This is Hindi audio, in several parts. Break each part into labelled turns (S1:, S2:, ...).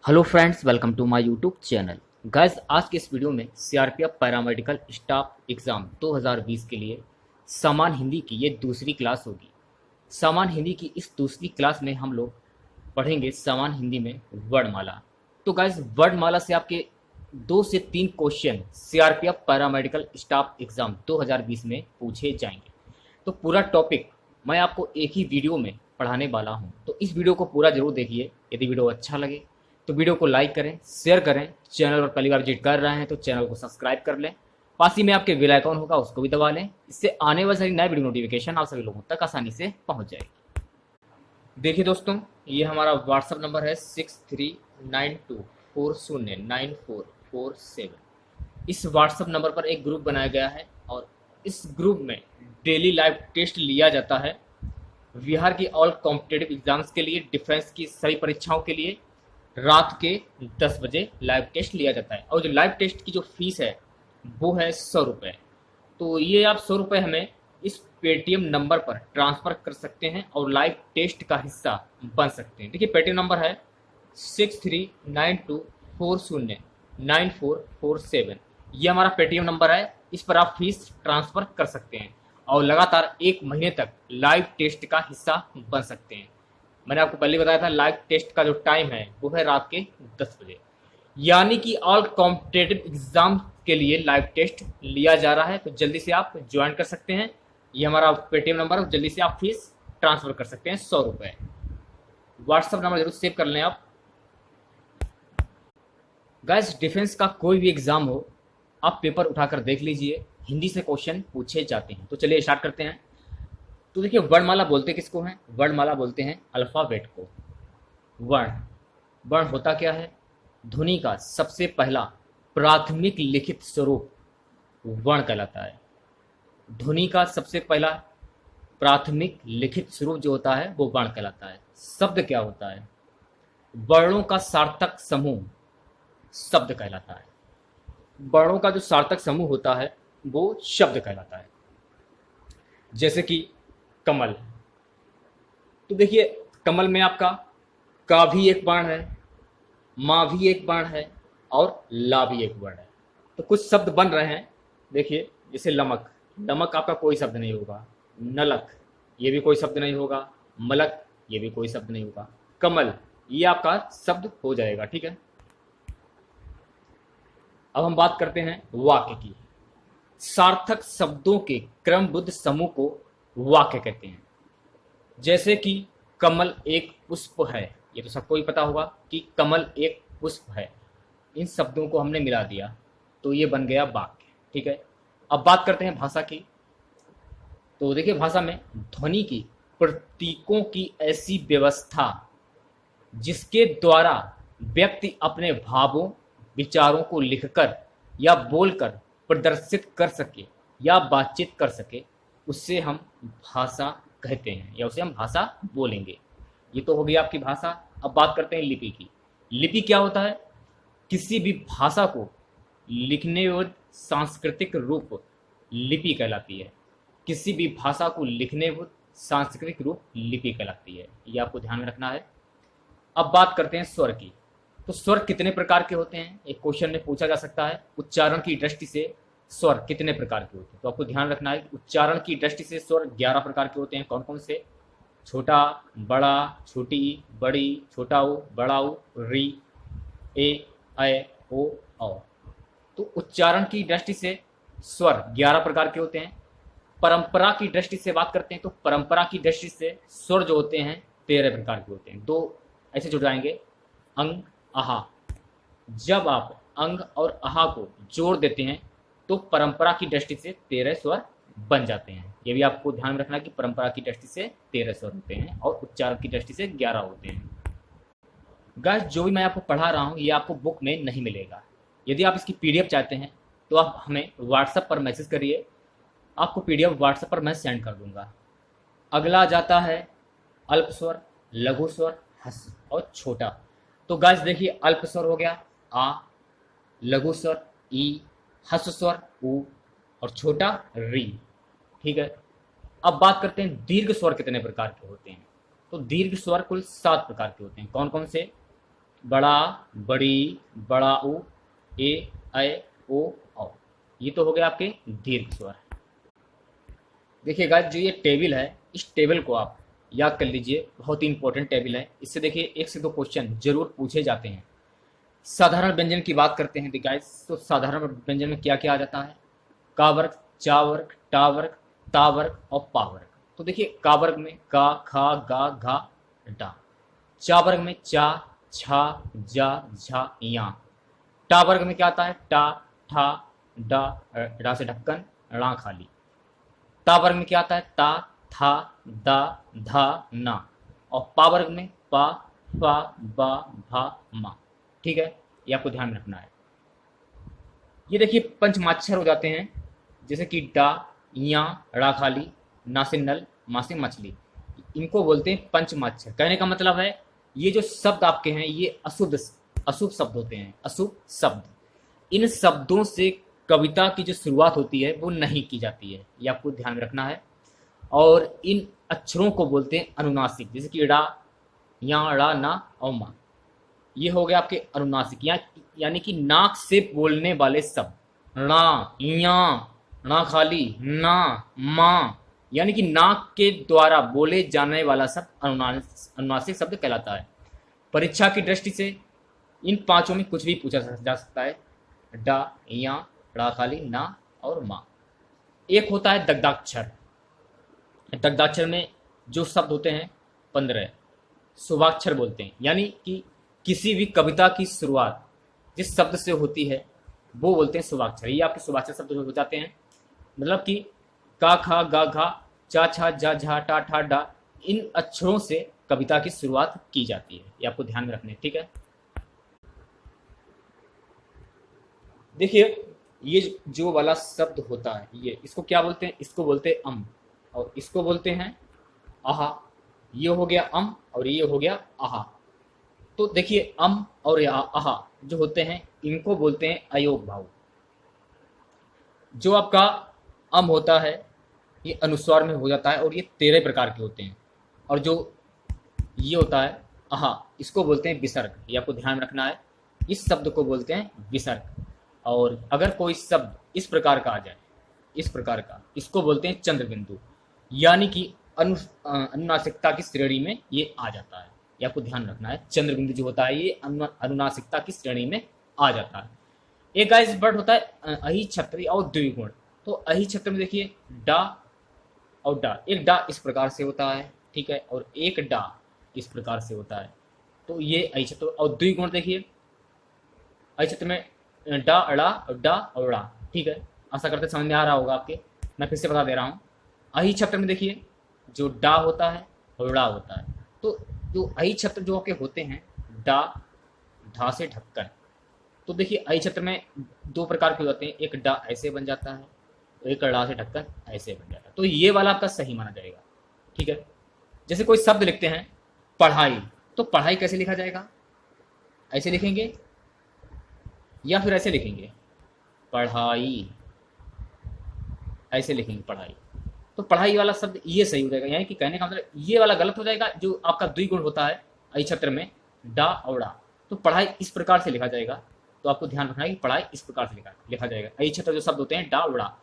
S1: Hello friends, welcome to my YouTube channel. Guys, आज के इस वीडियो में सीआरपीएफ पैरामेडिकल स्टाफ एग्ज़ाम 2020 के लिए सामान्य हिंदी की ये दूसरी क्लास होगी। सामान्य हिंदी की इस दूसरी क्लास में हम लोग पढ़ेंगे सामान्य हिंदी में वर्णमाला। तो गाइस, वर्णमाला से आपके 2 से 3 question CRPF paramedical staff exam 2020 में पूछे जाएंगे। तो पूरा टॉपिक मैं आपको एक ही वीडियो में पढ़ाने वाला हूँ, तो इस वीडियो को पूरा जरूर देखिए। यदि वीडियो अच्छा लगे तो वीडियो को लाइक करें, शेयर करें। चैनल पर पहली बार विजिट कर रहे हैं तो चैनल को सब्सक्राइब कर लें। पास ही में आपके बेल आइकॉन होगा, उसको भी दबा लें। इससे आने वाली सारी नए वीडियो नोटिफिकेशन आप सभी लोगों तक आसानी से पहुंच जाएगी। देखिए दोस्तों, ये हमारा व्हाट्सअप नंबर है 6392409447। इस व्हाट्सअप नंबर पर एक ग्रुप बनाया गया है और इस ग्रुप में डेली लाइव टेस्ट लिया जाता है। बिहार की ऑल कॉम्पिटेटिव एग्जाम्स के लिए, डिफेंस की सभी परीक्षाओं के लिए रात के 10 बजे लाइव टेस्ट लिया जाता है। और जो लाइव टेस्ट की जो फीस है वो है 100 रुपये। तो ये आप 100 रुपये हमें इस पेटीएम नंबर पर ट्रांसफ़र कर सकते हैं और लाइव टेस्ट का हिस्सा बन सकते हैं। देखिए, पेटीएम नंबर है 6392409447। ये हमारा पेटीएम नंबर है, इस पर आप फीस ट्रांसफ़र कर सकते हैं और लगातार 1 महीने तक लाइव टेस्ट का हिस्सा बन सकते हैं। मैंने आपको पहले बताया था, लाइव टेस्ट का जो टाइम है वो है रात के 10 बजे। यानी कि ऑल कॉम्पिटेटिव एग्जाम के लिए लाइव टेस्ट लिया जा रहा है, तो जल्दी से आप ज्वाइन कर सकते हैं। ये हमारा पेटीएम नंबर है, जल्दी से आप फीस ट्रांसफर कर सकते हैं 100 रुपये। व्हाट्सअप नंबर जरूर सेव कर लें आप। गाइस, डिफेंस का कोई भी एग्जाम हो, आप पेपर उठाकर देख लीजिए, हिंदी से क्वेश्चन पूछे जाते हैं। तो चलिए स्टार्ट करते हैं। तो देखिए, वर्णमाला बोलते किसको हैं? वर्णमाला बोलते हैं अल्फ़ाबेट को। वर्ण वर्ण होता क्या है? ध्वनि का सबसे पहला प्राथमिक लिखित स्वरूप वर्ण कहलाता है। ध्वनि का सबसे पहला प्राथमिक लिखित स्वरूप जो होता है वो वर्ण कहलाता है। शब्द क्या होता है? वर्णों का सार्थक समूह शब्द कहलाता है। वर्णों का जो सार्थक समूह होता है वो शब्द कहलाता है। जैसे कि कमल। तो देखिए, कमल में आपका का भी एक वर्ण है, माँ भी एक वर्ण है और ला भी एक वर्ण है। तो कुछ शब्द बन रहे हैं। देखिए, जैसे लमक। लमक आपका कोई शब्द नहीं होगा। नलक, ये भी कोई शब्द नहीं होगा। मलक, ये भी कोई शब्द नहीं होगा। कमल, ये आपका शब्द हो जाएगा। ठीक है, अब हम बात करते हैं वाक्य की। सार्थक शब्दों के क्रमबद्ध समूह को वाक्य कहते हैं। जैसे कि कमल एक पुष्प है, ये तो सबको ही पता होगा कि कमल एक पुष्प है। इन शब्दों को हमने मिला दिया तो ये बन गया वाक्य। ठीक है, अब बात करते हैं भाषा की। तो देखिए, भाषा में ध्वनि की प्रतीकों की ऐसी व्यवस्था जिसके द्वारा व्यक्ति अपने भावों, विचारों को लिखकर या बोलकर प्रदर्शित कर सके या बातचीत कर सके, उससे हम भाषा कहते हैं या उसे हम भाषा बोलेंगे। ये तो हो गई आपकी भाषा। अब बात करते हैं लिपि की। लिपि क्या होता है? किसी भी भाषा को लिखने और सांस्कृतिक रूप लिपि कहलाती है। किसी भी भाषा को लिखने व सांस्कृतिक रूप लिपि कहलाती है। ये आपको ध्यान में रखना है। अब बात करते हैं स्वर की। तो स्वर कितने प्रकार के होते हैं? एक क्वेश्चन में पूछा जा सकता है, उच्चारण की दृष्टि से स्वर कितने प्रकार के होते हैं? तो आपको ध्यान रखना है कि उच्चारण की दृष्टि से स्वर 11 प्रकार के होते हैं। कौन कौन से? छोटा, बड़ा, छोटी, बड़ी, छोटा ऊ, बड़ा ऊ, री, ए, ऐ, ओ, औ। तो उच्चारण की दृष्टि से स्वर 11 प्रकार के होते हैं। परंपरा की दृष्टि से बात करते हैं तो परंपरा की दृष्टि से स्वर जो होते हैं 13 प्रकार के होते हैं। 2 ऐसे जुड़ जाएंगे, अंग, आहा। जब आप अंग और आहा को जोड़ देते हैं तो परंपरा की दृष्टि से 13 स्वर बन जाते हैं। ये भी आपको ध्यान में रखना है कि परंपरा की दृष्टि से 13 स्वर होते हैं और उच्चारण की दृष्टि से 11 होते हैं। गाइस, जो भी मैं आपको पढ़ा रहा हूँ ये आपको बुक में नहीं मिलेगा। यदि आप इसकी पीडीएफ चाहते हैं तो आप हमें व्हाट्सएप पर मैसेज करिए, आपको पीडीएफ व्हाट्सएप पर मैं सेंड कर दूंगा। अगला जाता है अल्प स्वर, लघु स्वर, हस और छोटा। तो गाइस देखिए, अल्प स्वर हो गया आ, लघु स्वर ई, हस स्वर उ और छोटा री। ठीक है, अब बात करते हैं दीर्घ स्वर कितने प्रकार के होते हैं। तो दीर्घ स्वर कुल 7 प्रकार के होते हैं। कौन कौन से? बड़ा, बड़ी, बड़ा ऊ, ए, ऐ, ओ, औ। ये तो हो गया आपके दीर्घ स्वर। देखिए गाइस, जो ये टेबल है, इस टेबल को आप याद कर लीजिए, बहुत ही इंपॉर्टेंट टेबल है। इससे देखिए 1 से 2 क्वेश्चन जरूर पूछे जाते हैं। साधारण व्यंजन की बात करते हैं गाइस, तो साधारण व्यंजन में क्या क्या आ जाता है? का वर्ग, चा वर्ग, टा वर्ग, ता वर्ग और पा वर्ग। तो देखिए का वर्ग में का, खा, गा, घा, डा। चा वर्ग में चा, छा, जा, झा, या। टा वर्ग में क्या आता है? टा, ठा, डा, डा से ढक्कन, ड़ा खाली। ता वर्ग में क्या आता है? ता, था, दा, धा, ना। और पा वर्ग में पा, फा, बा, भा, मा। ठीक है, ये आपको ध्यान में रखना है। ये देखिए पंचमाक्षर हो जाते हैं, जैसे कि डा, या, ड़ा खाली, ना से नल, मा से मछली। इनको बोलते हैं पंचमाक्षर। कहने का मतलब है ये जो शब्द आपके हैं ये अशुद्ध अशुभ शब्द होते हैं, अशुभ शब्द। इन शब्दों से कविता की जो शुरुआत होती है वो नहीं की जाती है, ये आपको ध्यान में रखना है। और इन अक्षरों को बोलते हैं अनुनासिक, जैसे कि ड़ा, या, ड़ा, ना और मा। ये हो गया आपके अनुनासिक, यानी कि नाक से बोलने वाले शब्द। णा, या, णा खाली, ना, मा। यानी कि नाक के द्वारा बोले जाने वाला शब्द अनुनासिक शब्द कहलाता है। परीक्षा की दृष्टि से इन पांचों में कुछ भी पूछा जा सकता है। डा, या, ड़ा खाली, ना और मा। एक होता है दग्धाक्षर। दग्धाक्षर में जो शब्द होते हैं 15 शुभाक्षर बोलते हैं, यानी कि किसी भी कविता की शुरुआत जिस शब्द से होती है वो बोलते हैं शुभाक्षर। ये आपके शुभाक्षर शब्द हो जाते हैं। मतलब कि का, खा, गा, घा, चा, छा, जा, झा, टा, ठा, डा, इन अक्षरों से कविता की शुरुआत की जाती है। ये आपको ध्यान में रखना है, ठीक है। देखिए ये जो वाला शब्द होता है ये, इसको क्या बोलते हैं? इसको बोलते हैं अम, और इसको बोलते हैं आहा। ये हो गया अम और ये हो गया आहा। तो देखिए अम और आहा जो होते हैं इनको बोलते हैं अयोग भाव। जो आपका अम होता है ये अनुस्वार में हो जाता है और ये 13 प्रकार के होते हैं। और जो ये होता है आहा, इसको बोलते हैं विसर्ग। ये आपको ध्यान में रखना है, इस शब्द को बोलते हैं विसर्ग। और अगर कोई शब्द इस प्रकार का आ जाए, इस प्रकार का, इसको बोलते हैं चंद्र बिंदु। यानी कि अनुनासिकता की श्रेणी में ये आ जाता है। ये आपको ध्यान रखना है, चंद्र बिंदु जो होता है ये अनुनासिकता की श्रेणी में आ जाता है। एक गाइस वर्ड होता है अहि छत्री और द्विगुण। तो अहि छत्र में देखिए डा और डा, एक डा इस प्रकार से होता है, ठीक है, और एक डा इस प्रकार से होता है। तो ये अहि छत्र। और द्विगुण देखिए अहि छत्र में डा, अड़ा, डा और ड़ा, ठीक है। आशा करते समझ में आ रहा होगा आपके, मैं फिर से बता दे रहा हूँ। अहि छत्र में देखिए जो डा होता है और ड़ा होता है। तो जो अहि छत्र जो आपके होते हैं डा, ढा से ढक्कन। तो देखिए अहि छत्र में 2 प्रकार के होते हैं, एक डा ऐसे बन जाता है, एक ड़ा से ढक्कन ऐसे बन जाता है। तो ये वाला आपका सही माना जाएगा, ठीक है। जैसे कोई शब्द लिखते हैं पढ़ाई, तो पढ़ाई कैसे लिखा जाएगा? ऐसे लिखेंगे या फिर ऐसे लिखेंगे? पढ़ाई, ऐसे लिखेंगे पढ़ाई। तो पढ़ाई वाला शब्द ये सही हो जाएगा। यानी कि कहने का मतलब ये वाला गलत हो जाएगा जो आपका द्विगुण होता है अहि छत्र में डा और डा। तो पढ़ाई इस प्रकार से लिखा जाएगा। तो आपको ध्यान रखना है कि पढ़ाई इस प्रकार से लिखा जाएगा। अहि छत्र जो शब्द होते हैं डा और डा,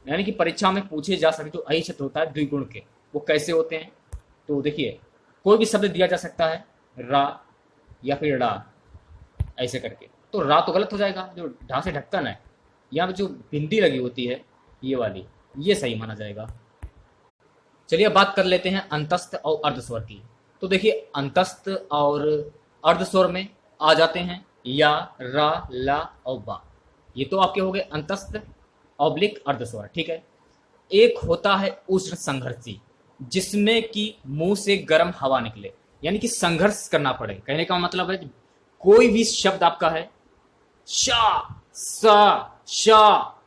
S1: यानी कि परीक्षा में पूछे जा सकते जो अहि छत्र होता है द्विगुण के, वो कैसे होते हैं? तो देखिए कोई भी शब्द दिया जा सकता है रा या फिर डा ऐसे करके। तो रा तो गलत हो जाएगा, जो ढा से ढक्कन है, यहाँ पे जो बिंदी लगी होती है ये वाली, ये सही माना जाएगा। चलिए अब बात कर लेते हैं अंतस्थ और अर्धस्वर की। तो देखिए अंतस्थ और अर्धस्वर में आ जाते हैं या, रा, ला और बा। ये तो आपके हो गए अंतस्थ ऑब्लिक अर्धस्वर, ठीक है। एक होता है उष्ण संघर्षी, जिसमें कि मुंह से गर्म हवा निकले, यानी कि संघर्ष करना पड़े। कहने का मतलब है कोई भी शब्द आपका है शा, सा, शा,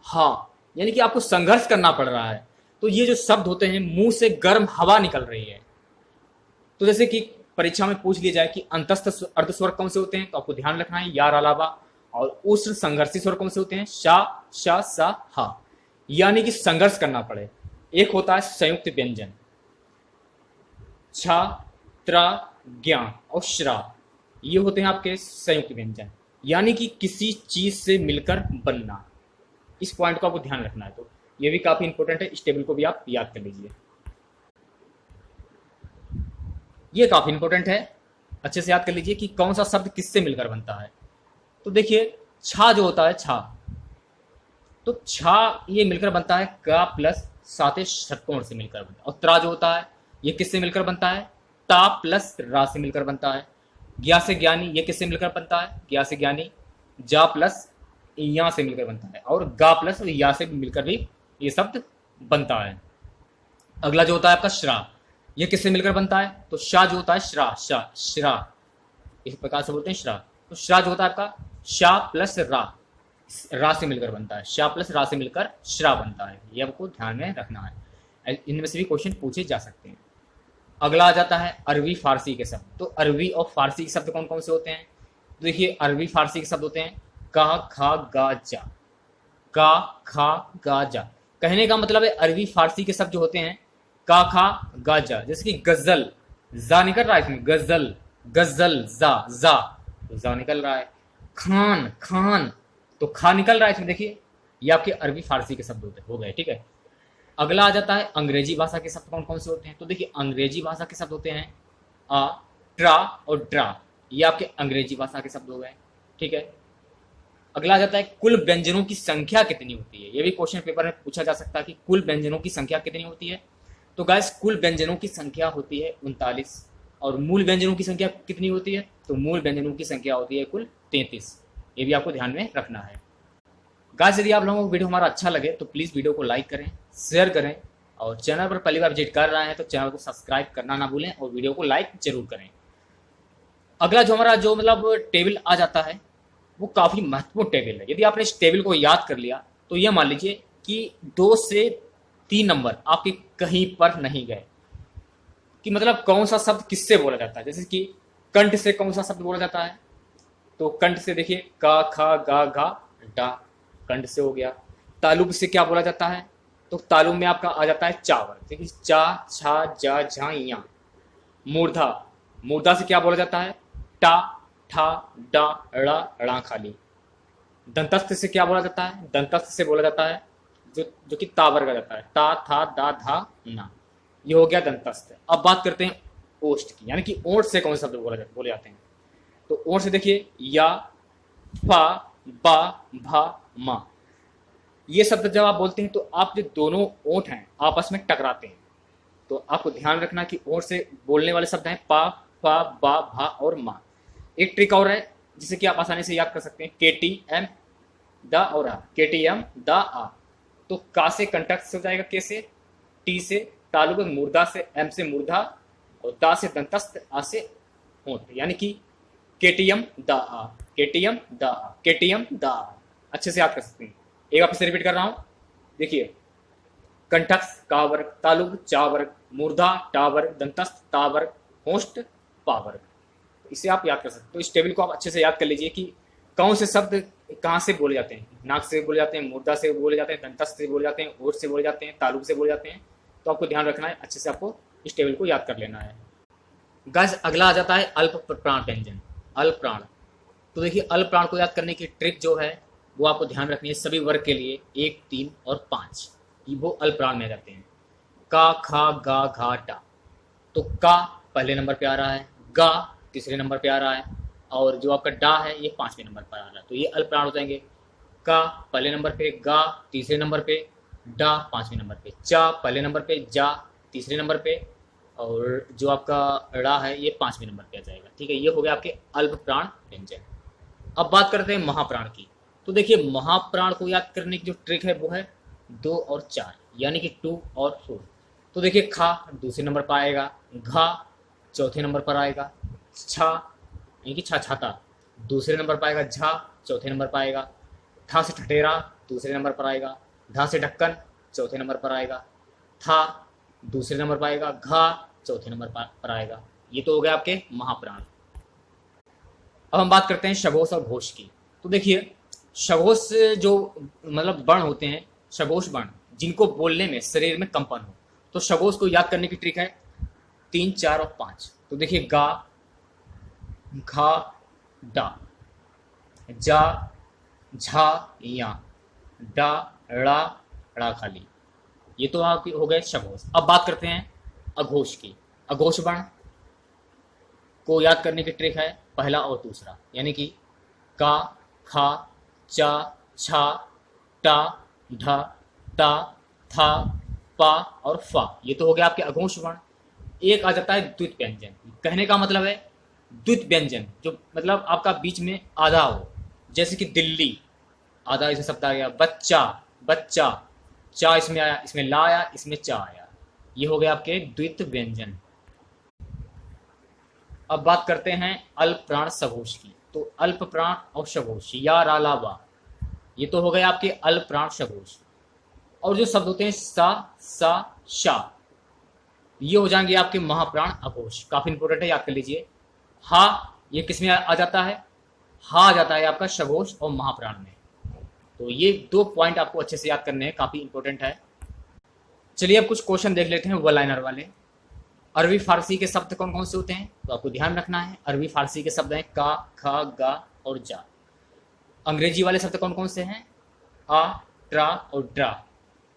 S1: हा, यानी कि आपको संघर्ष करना पड़ रहा है। तो ये जो शब्द होते हैं मुंह से गर्म हवा निकल रही है। तो जैसे कि परीक्षा में पूछ लिया जाए कि अंतस्थ अर्धस्वर कौन से होते हैं, तो आपको ध्यान रखना है यार अलावा। और उष्ण संघर्षी स्वर कौन से होते हैं? शा, शा, सा, हा, यानी कि संघर्ष करना पड़े। एक होता है संयुक्त व्यंजन छा, त्रा, ज्ञा और श्रा। ये होते हैं आपके संयुक्त व्यंजन, यानी कि किसी चीज से मिलकर बनना। इस पॉइंट को आपको ध्यान रखना है, तो ये भी काफी इंपॉर्टेंट है, इस टेबल को भी आप याद कर लीजिए। ये काफी इंपॉर्टेंट है, अच्छे से याद कर लीजिए कि कौन सा शब्द किससे मिलकर बनता है। तो देखिए छा जो होता है, छा, तो छा ये मिलकर बनता है का प्लस साते षटकोण से मिलकर बनता है। और त्रा जो होता है ये किससे मिलकर बनता है, ता प्लस रा से मिलकर बनता है। ज्ञा से ज्ञानी ये किससे मिलकर बनता है, ज्ञा से ज्ञानी जा प्लस या से मिलकर बनता है। और गा प्लस या से मिलकर भी ये शब्द बनता है। अगला जो होता है आपका श्रा, ये किससे मिलकर बनता है, तो शाह जो होता है श्रा, शाह श्रा, इस प्रकार से बोलते हैं श्रा। तो श्रा जो होता है आपका शाह प्लस रा से मिलकर बनता है, शाह प्लस रा से मिलकर श्रा बनता है। ये आपको ध्यान में रखना है, इनमें से भी क्वेश्चन पूछे जा सकते हैं। अगला आ जाता है अरबी फारसी के शब्द। तो अरबी और फारसी के शब्द कौन कौन से होते हैं, तो देखिए अरबी फारसी के शब्द होते हैं का खा गा जा, का खा गा जा। कहने का मतलब है अरबी फारसी के शब्द जो होते हैं का खा गा जा, जैसे कि गजल, जा निकल रहा है इसमें, गजल गजल जा तो जा निकल रहा है। खान खान तो खा निकल रहा है इसमें, देखिए ये आपके अरबी फारसी के शब्द होते हो गए, ठीक है। अगला आ जाता है अंग्रेजी भाषा के शब्द कौन कौन से होते हैं। तो देखिए अंग्रेजी भाषा के शब्द होते हैं आ ट्रा और ड्रा, ये आपके अंग्रेजी भाषा के शब्द हो गए, ठीक है। अगला आ जाता है कुल व्यंजनों की संख्या कितनी होती है। ये भी क्वेश्चन पेपर में पूछा जा सकता है कि कुल व्यंजनों की संख्या कितनी होती है। तो गाइस कुल व्यंजनों की संख्या होती है 39, और मूल व्यंजनों की संख्या कितनी होती है, तो मूल व्यंजनों की संख्या होती है कुल 33। ये भी आपको ध्यान में रखना है। गाइस यदि आप लोगों को वीडियो हमारा अच्छा लगे तो प्लीज़ वीडियो को लाइक करें, शेयर करें, और चैनल पर पहली बार विजिट कर रहे हैं तो चैनल को सब्सक्राइब करना ना भूलें और वीडियो को लाइक जरूर करें। अगला जो हमारा जो मतलब टेबल आ जाता है वो काफ़ी महत्वपूर्ण टेबल है। यदि आपने इस टेबल को याद कर लिया तो ये मान लीजिए कि 2 से 3 नंबर आपके कहीं पर नहीं गए, कि मतलब कौन सा शब्द किससे बोला जाता है। जैसे कि कंठ से कौन सा शब्द बोला जाता है, तो कंठ से देखिए का खा गा घा डा, कंठ से हो गया। तालुब से क्या बोला जाता है, तो तालुब में आपका आ जाता है चावल, देखिए चा छा जा झा या। मूर्धा, मूर्धा से क्या बोला जाता है, टा ठा डा ड़ा ड़ा खाली। दंतस्थ से क्या बोला जाता है, दंतस्थ से बोला जाता है जो कि ता वर्ग आ जाता है, ता था दा धा ना, ये हो गया दंतस्थ। अब बात करते हैं ओष्ठ की, यानी कि ओठ से कौन से शब्द बोले जाते हैं। तो ओठ से देखिए या फा बा भा मा, ये शब्द जब आप बोलते हैं तो आप जो दोनों ओठ हैं आपस में टकराते हैं। तो आपको ध्यान रखना कि ओठ से बोलने वाले शब्द हैं पा फा बा भा और मा। एक ट्रिक और है जिसे कि आप आसानी से याद कर सकते हैं, के टी एम द और आ, के टी एम द आ। तो का से कंटक हो जाएगा, के से, टी से तालुब, मुर्दा से एम से मुर्दा, और दा से दंतस्थ, आ से होंठ, यानी कि केटीएम द आ, केटीएम द आ, केटीएम द आ। अच्छे से याद कर सकते हैं। एक आप इसे रिपीट कर रहा हूं, देखिए कंठस्थ का वर्ग, तालुब चा वर्ग, मुर्दा टा वर्ग, दंतस्थ ता वर्ग, होस्ट पा वर्ग। इसे आप याद कर सकते हैं। तो इस टेबल को आप अच्छे से याद कर लीजिए कि कौन से शब्द कहाँ से बोले जाते हैं, नाक से बोले जाते हैं, मुर्दा से बोले जाते हैं, दंतस्थ से बोले जाते हैं, ओठ से बोले जाते हैं, तालुब से बोले जाते हैं। तो आपको ध्यान रखना है, अच्छे से आपको इस टेबल को याद कर लेना है। गाइस अगला आ जाता है अल्प प्राण व्यंजन, अल्प प्राण। तो देखिए अल्प प्राण को याद करने की ट्रिक जो है वो आपको ध्यान रखनी है। सभी वर्ग के लिए 1, 3 और 5 वो अल्प प्राण में आ जाते हैं। का खा गा घा टा, तो का पहले नंबर पे आ रहा है, गा तीसरे नंबर पे आ रहा है, और जो आपका डा है ये 5वें नंबर पर आ रहा है। तो ये अल्प प्राण हो जाएंगे। का पहले नंबर पे, गा तीसरे नंबर पे, डा 5वें नंबर पे, चा पहले नंबर पे, जा तीसरे नंबर पे, और जो आपका ड़ा है ये 5वें नंबर पे आ जाएगा। ठीक है, ये हो गया आपके अल्प प्राण व्यंजन। अब बात करते हैं महाप्राण की। तो देखिए महाप्राण को याद करने की जो ट्रिक है वो है 2 और 4, यानी कि 2 और 4। तो देखिए खा दूसरे नंबर पर आएगा, घा चौथे नंबर पर आएगा, छा यानी कि छा छाता दूसरे नंबर पर आएगा, झा चौथे नंबर पर आएगा, ठा से ठठेरा दूसरे नंबर पर आएगा, धा से ढक्कन चौथे नंबर पर आएगा, था दूसरे नंबर पर आएगा, घा चौथे नंबर पर आएगा। ये तो हो गया आपके महाप्राण। अब हम बात करते हैं शघोष और घोष की। तो देखिए शघोष जो मतलब वर्ण होते हैं, शघोष वर्ण जिनको बोलने में शरीर में कंपन हो, तो शघोष को याद करने की ट्रिक है 3, 4 और 5। तो देखिए गा घा डा, जा झा या, डा ड़ा ड़ा खाली। ये तो आपकी हो गए शघोष। अब बात करते हैं अघोष की। अघोष वर्ण को याद करने की ट्रिक है पहला और दूसरा, यानी कि का, खा, चा, छा, टा, ढा, टा, था, पा और फा। ये तो हो गया आपके अघोष वर्ण। एक आ जाता है द्वित व्यंजन। कहने का मतलब है द्वित व्यंजन, जो मतलब आपका बीच में आधा हो, जैसे कि दिल्ली, आधा इसे शब्द आ गया। बच्चा, बच्चा, चा इसमें आया, इसमें ला आया, इसमें चा आया। ये हो गया आपके द्वित व्यंजन। अब बात करते हैं अल्प प्राण सघोष की। तो अल्प प्राण और सघोष या, रा, ला, वा, ये तो हो गए आपके अल्प प्राण सघोष। और जो शब्द होते हैं सा, सा, शा, ये हो जाएंगे आपके महाप्राण अघोष। काफी इंपोर्टेंट है, याद कर लीजिए। हा, ये किसमें आ जाता है? हा आ जाता है आपका सघोष और महाप्राण में। तो ये 2 पॉइंट आपको अच्छे से याद करने हैं, काफी इंपोर्टेंट है। चलिए अब कुछ क्वेश्चन देख लेते हैं वन लाइनर वाले। अरबी फारसी के शब्द कौन कौन से होते हैं, तो आपको ध्यान रखना है। अरबी फारसी के शब्द हैं का, खा, गा और जा। अंग्रेजी वाले शब्द कौन कौन से हैं? आ, ट्रा और ड्रा।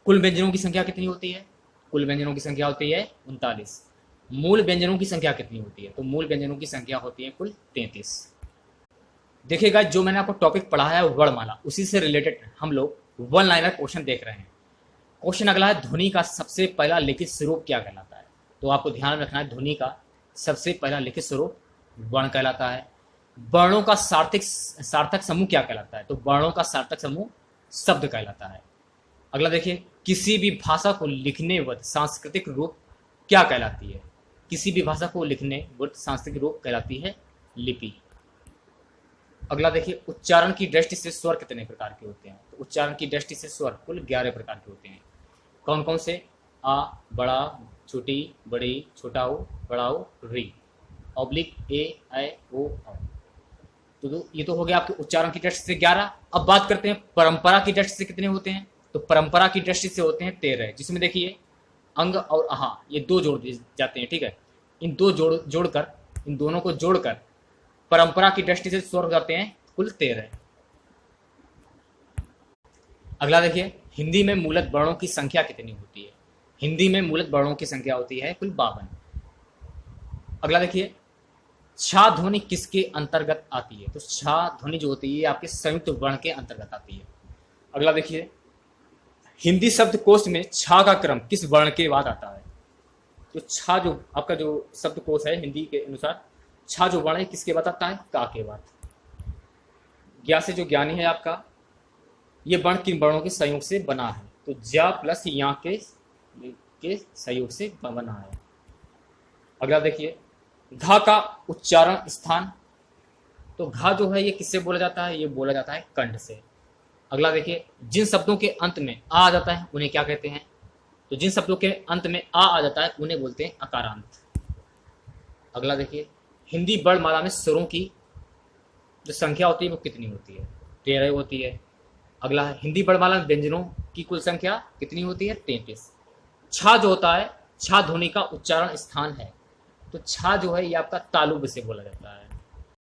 S1: कुल व्यंजनों की संख्या कितनी होती है? कुल व्यंजनों की संख्या होती है 39। मूल व्यंजनों की संख्या कितनी होती है? तो मूल व्यंजनों की संख्या होती है कुल 33। देखिएगा, जो मैंने आपको टॉपिक पढ़ाया है वर्णमाला, उसी से रिलेटेड हम लोग वन लाइनर क्वेश्चन देख रहे हैं। क्वेश्चन अगला है, ध्वनि का सबसे पहला लिखित स्वरूप क्या कहलाता है? तो आपको ध्यान रखना है, ध्वनि का सबसे पहला लिखित स्वरूप वर्ण कहलाता है। वर्णों का सार्थक समूह क्या कहलाता है? तो वर्णों का सार्थक समूह शब्द कहलाता है। अगला देखिए, किसी भी भाषा को लिखने व सांस्कृतिक रूप क्या कहलाती है? किसी भी भाषा को लिखने व सांस्कृतिक रूप कहलाती है लिपि। अगला देखिए, उच्चारण की दृष्टि से स्वर कितने प्रकार के होते हैं? तो उच्चारण की दृष्टि से स्वर कुल 11 प्रकार के होते हैं। कौन कौन से? आ, बड़ा, छोटी, बड़ी, छोटा हो, बड़ा हो, री, ऑब्लिक ए, ऐ, ओ, औ। तो ये तो हो गया आपके उच्चारण की दृष्टि से 11। अब बात करते हैं परंपरा की दृष्टि से कितने होते हैं? तो परंपरा की दृष्टि से होते हैं 13, जिसमें देखिए अंग और आहा ये 2 जोड़ दिए जाते हैं, ठीक है। इन दोनों को जोड़कर परंपरा की दृष्टि से स्वर हो जाते हैं कुल 13। अगला देखिए, हिंदी में मूलत वर्णों की संख्या कितनी होती है? हिंदी में मूलत वर्णों की संख्या होती है कुल 52। अगला देखिए, छा ध्वनि किसके अंतर्गत आती है? तो छा ध्वनि जो होती है आपके संयुक्त वर्ण के अंतर्गत आती है। अगला देखिए, हिंदी शब्दकोश में छा का क्रम किस वर्ण के बाद आता है? तो छा जो आपका जो शब्दकोश है हिंदी के अनुसार, छा जो वर्ण है किसके बाद आता है? का के बाद। ज्ञा से जो ज्ञानी है आपका, ये वर्ण किन वर्णों के संयोग से बना है? तो ज्या प्लस या के सहयोग से बना है। अगला देखिए, घा का उच्चारण स्थान। तो घा जो है ये किससे बोला जाता है? ये बोला जाता है कंठ से। अगला देखिए, जिन शब्दों के अंत में आ जाता है उन्हें क्या कहते हैं? तो जिन शब्दों के अंत में आ जाता है उन्हें बोलते हैं अकारांत। अगला देखिए, हिंदी वर्णमाला में स्वरों की जो संख्या होती है वो कितनी होती है? 13 होती है। अगला, हिंदी वर्णमाला में व्यंजनों की कुल संख्या कितनी होती है? 33। छा जो होता है, छा ध्वनि का उच्चारण स्थान है। तो छा जो है ये आपका तालुब से बोला जाता है।